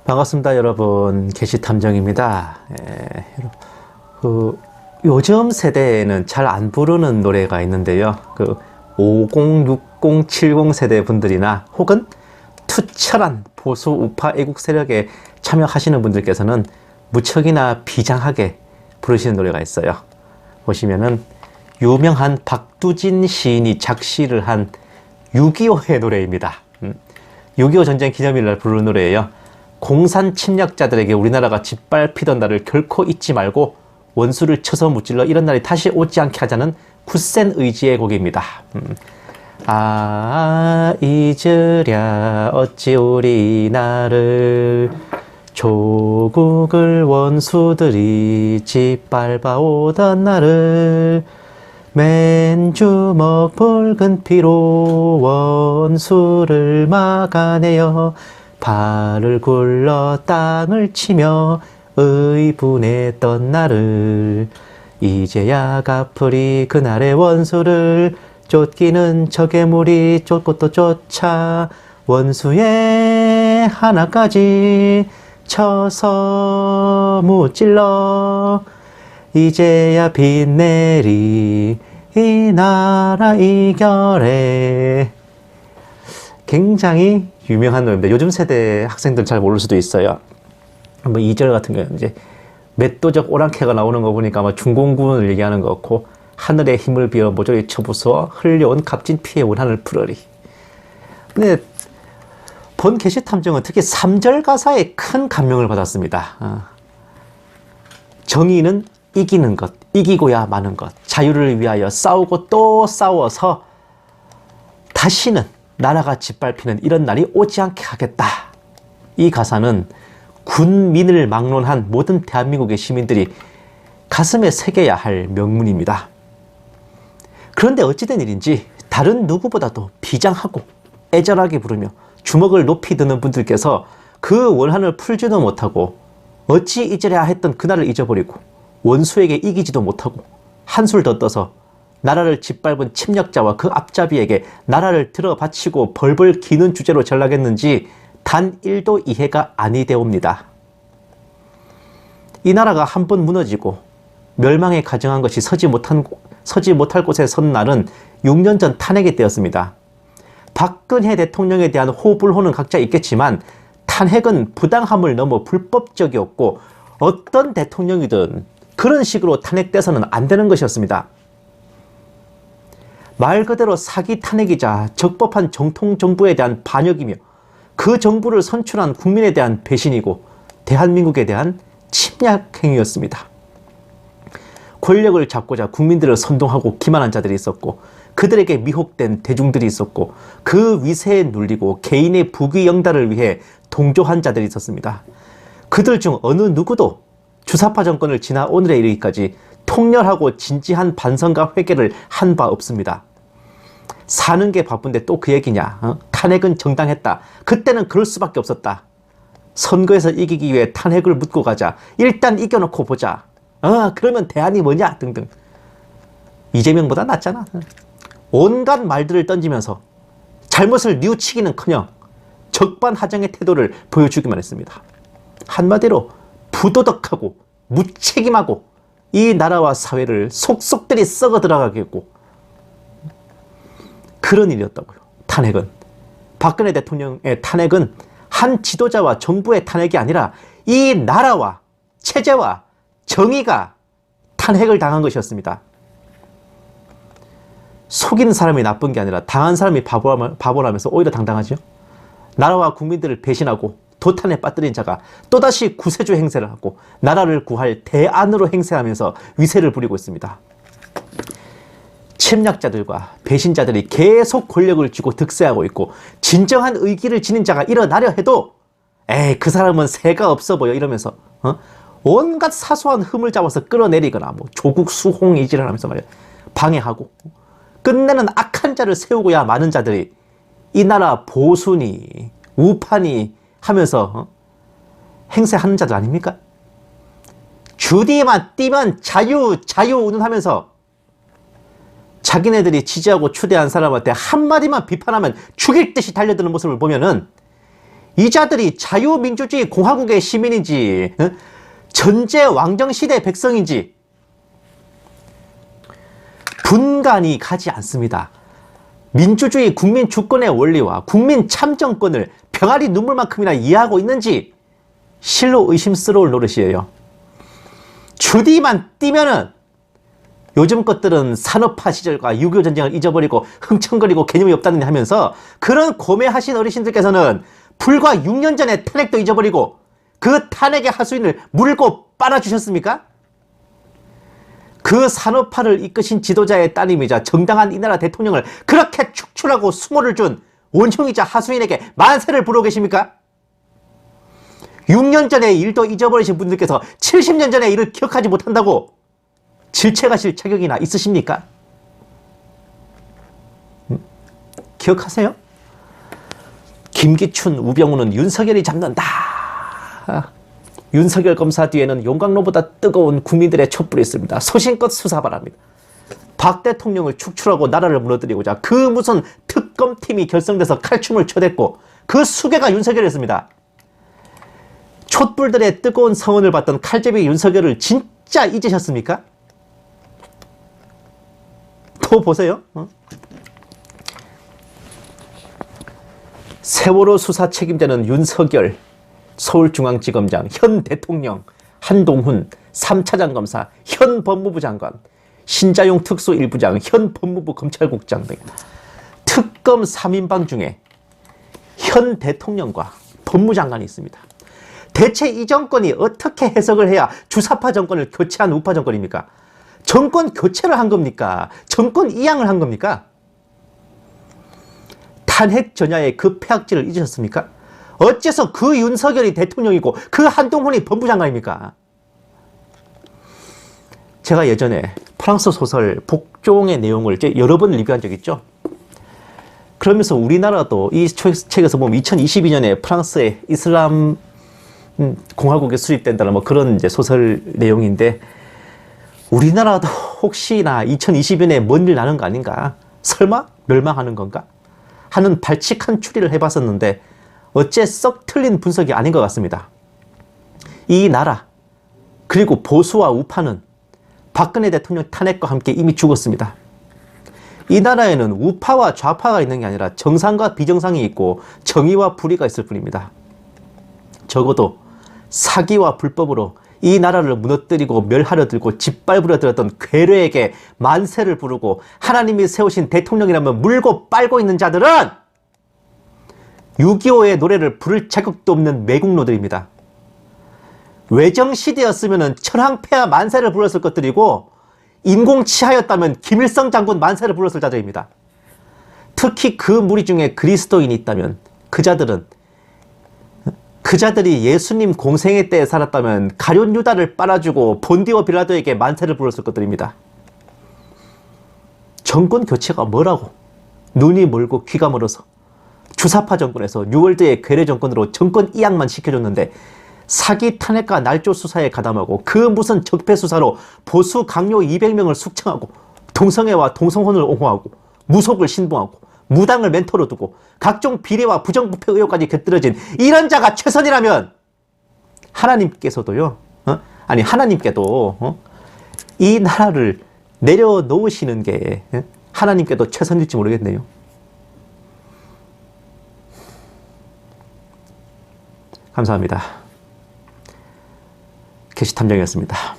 반갑습니다, 여러분. 게시탐정입니다. 요즘 세대에는 잘 안 부르는 노래가 있는데요. 50, 60, 70 세대 분들이나 혹은 투철한 보수 우파 애국 세력에 참여하시는 분들께서는 무척이나 비장하게 부르시는 노래가 있어요. 보시면은 유명한 박두진 시인이 작시를 한 6.25의 노래입니다. 6.25 전쟁 기념일날 부르는 노래예요. 공산 침략자들에게 우리나라가 짓밟히던 날을 결코 잊지 말고 원수를 쳐서 무찔러 이런 날이 다시 오지 않게 하자는 굳센 의지의 곡입니다. 잊으랴 어찌 우리나라를 조국을 원수들이 짓밟아 오던 날을 맨주먹 붉은 피로 원수를 막아내어 발을 굴러 땅을 치며 의분했던 날을 이제야 갚으리 그날의 원수를 쫓기는 적의 무리 쫓고 또 쫓아 원수의 하나까지 쳐서 무찔러 이제야 빛내리 이 나라 이겨래. 굉장히 유명한 노래입니다. 요즘 세대 학생들 잘 모를 수도 있어요. 뭐 2절 같은 경우는 이제 맷도적 오랑캐가 나오는 거 보니까 아마 중공군을 얘기하는 것 같고, 하늘의 힘을 비어 모조리 쳐부숴 흘려온 값진 피의 원한을 풀어리. 근데 본 게시탐정은 특히 3절 가사에 큰 감명을 받았습니다. 정의는 이기는 것, 이기고야 마는 것, 자유를 위하여 싸우고 또 싸워서 다시는 나라가 짓밟히는 이런 날이 오지 않게 하겠다. 이 가사는 군민을 막론한 모든 대한민국의 시민들이 가슴에 새겨야 할 명문입니다. 그런데 어찌된 일인지 다른 누구보다도 비장하고 애절하게 부르며 주먹을 높이 드는 분들께서 그 원한을 풀지도 못하고 어찌 잊으랴 했던 그날을 잊어버리고 원수에게 이기지도 못하고 한술 더 떠서 나라를 짓밟은 침략자와 그 앞잡이에게 나라를 들어바치고 벌벌 기는 주제로 전락했는지 단 1도 이해가 아니 되옵니다. 이 나라가 한 번 무너지고 멸망에 가정한 것이 서지 못할 곳에 선 날은 6년 전 탄핵이 되었습니다. 박근혜 대통령에 대한 호불호는 각자 있겠지만 탄핵은 부당함을 넘어 불법적이었고 어떤 대통령이든 그런 식으로 탄핵돼서는 안 되는 것이었습니다. 말 그대로 사기 탄핵이자 적법한 정통 정부에 대한 반역이며 그 정부를 선출한 국민에 대한 배신이고 대한민국에 대한 침략 행위였습니다. 권력을 잡고자 국민들을 선동하고 기만한 자들이 있었고 그들에게 미혹된 대중들이 있었고 그 위세에 눌리고 개인의 부귀 영달을 위해 동조한 자들이 있었습니다. 그들 중 어느 누구도 주사파 정권을 지나 오늘에 이르기까지 통렬하고 진지한 반성과 회개를 한 바 없습니다. 사는 게 바쁜데 또 그 얘기냐? 탄핵은 정당했다. 그때는 그럴 수밖에 없었다. 선거에서 이기기 위해 탄핵을 묻고 가자. 일단 이겨놓고 보자. 그러면 대안이 뭐냐? 등등. 이재명보다 낫잖아. 온갖 말들을 던지면서 잘못을 뉘우치기는커녕 적반하장의 태도를 보여주기만 했습니다. 한마디로 부도덕하고 무책임하고 이 나라와 사회를 속속들이 썩어 들어가게 했고 그런 일이었다고요. 탄핵은. 박근혜 대통령의 탄핵은 한 지도자와 정부의 탄핵이 아니라 이 나라와 체제와 정의가 탄핵을 당한 것이었습니다. 속이는 사람이 나쁜 게 아니라 당한 사람이 바보라면서 오히려 당당하죠. 나라와 국민들을 배신하고 도탄에 빠뜨린 자가 또다시 구세주 행세를 하고 나라를 구할 대안으로 행세하면서 위세를 부리고 있습니다. 침략자들과 배신자들이 계속 권력을 쥐고 득세하고 있고 진정한 의기를 지닌 자가 일어나려 해도 그 사람은 새가 없어 보여 이러면서 온갖 사소한 흠을 잡아서 끌어내리거나 뭐 조국 수홍 이지를 하면서 말이야 방해하고 끝내는 악한 자를 세우고야 많은 자들이 이 나라 보수니 우파니 하면서 행세하는 자들 아닙니까? 주디만 띄면 자유 운운하면서 자기네들이 지지하고 추대한 사람한테 한마디만 비판하면 죽일 듯이 달려드는 모습을 보면은 이 자들이 자유민주주의 공화국의 시민인지 전제 왕정시대 백성인지 분간이 가지 않습니다. 민주주의 국민 주권의 원리와 국민 참정권을 병아리 눈물만큼이나 이해하고 있는지 실로 의심스러울 노릇이에요. 주디만 띄면은 요즘 것들은 산업화 시절과 6.25 전쟁을 잊어버리고 흥청거리고 개념이 없다느니 하면서 그런 고매하신 어르신들께서는 불과 6년 전에 탄핵도 잊어버리고 그 탄핵의 하수인을 물고 빨아주셨습니까? 그 산업화를 이끄신 지도자의 따님이자 정당한 이 나라 대통령을 그렇게 축출하고 수모를 준 원흉이자 하수인에게 만세를 부르고 계십니까? 6년 전의 일도 잊어버리신 분들께서 70년 전의 일을 기억하지 못한다고 질책하실 자격이나 있으십니까? 기억하세요? 김기춘, 우병우는 윤석열이 잡는다. 윤석열 검사 뒤에는 용광로보다 뜨거운 국민들의 촛불이 있습니다. 소신껏 수사 바랍니다. 박 대통령을 축출하고 나라를 무너뜨리고자 그 무슨 특검팀이 결성돼서 칼춤을 춰댔고 그 수괴가 윤석열이었습니다. 촛불들의 뜨거운 성원을 받던 칼제비 윤석열을 진짜 잊으셨습니까? 또 보세요. 세월호 수사 책임자는 윤석열, 서울중앙지검장, 현 대통령, 한동훈, 3차장 검사, 현 법무부 장관, 신자용 특수 1부장, 현 법무부 검찰국장 등 특검 3인방 중에 현 대통령과 법무장관이 있습니다. 대체 이 정권이 어떻게 해석을 해야 주사파 정권을 교체한 우파 정권입니까? 정권 교체를 한 겁니까? 정권 이양을 한 겁니까? 탄핵 전야의 그 폐악질을 잊으셨습니까? 어째서 그 윤석열이 대통령이고 그 한동훈이 법무장관입니까? 제가 예전에 프랑스 소설 복종의 내용을 여러 번 리뷰한 적 있죠. 그러면서 우리나라도 이 책에서 보면 2022년에 프랑스의 이슬람 공화국에 수립된다는 뭐 그런 이제 소설 내용인데 우리나라도 혹시나 2020년에 뭔 일 나는 거 아닌가? 설마 멸망하는 건가? 하는 발칙한 추리를 해봤었는데 어째 썩 틀린 분석이 아닌 것 같습니다. 이 나라 그리고 보수와 우파는 박근혜 대통령 탄핵과 함께 이미 죽었습니다. 이 나라에는 우파와 좌파가 있는 게 아니라 정상과 비정상이 있고 정의와 불의가 있을 뿐입니다. 적어도 사기와 불법으로 이 나라를 무너뜨리고 멸하려 들고 짓밟으려 들었던 괴뢰에게 만세를 부르고 하나님이 세우신 대통령이라면 물고 빨고 있는 자들은 6.25의 노래를 부를 자격도 없는 매국노들입니다. 외정시대였으면 천황폐하 만세를 불렀을 것들이고 인공치하였다면 김일성 장군 만세를 불렀을 자들입니다. 특히 그 무리 중에 그리스도인이 있다면 그자들이 예수님 공생애 때에 살았다면 가룟 유다를 빨아주고 본디오 빌라도에게 만세를 불렀을 것들입니다. 정권 교체가 뭐라고? 눈이 멀고 귀가 멀어서 주사파 정권에서 뉴월드의 괴뢰 정권으로 정권 이양만 시켜줬는데 사기 탄핵과 날조 수사에 가담하고 그 무슨 적폐 수사로 보수 강요 200명을 숙청하고 동성애와 동성혼을 옹호하고 무속을 신봉하고 무당을 멘토로 두고 각종 비리와 부정부패 의혹까지 곁들여진 이런 자가 최선이라면 하나님께서도요 하나님께도 이 나라를 내려놓으시는 게 하나님께도 최선일지 모르겠네요. 감사합니다. 게시탐정이었습니다.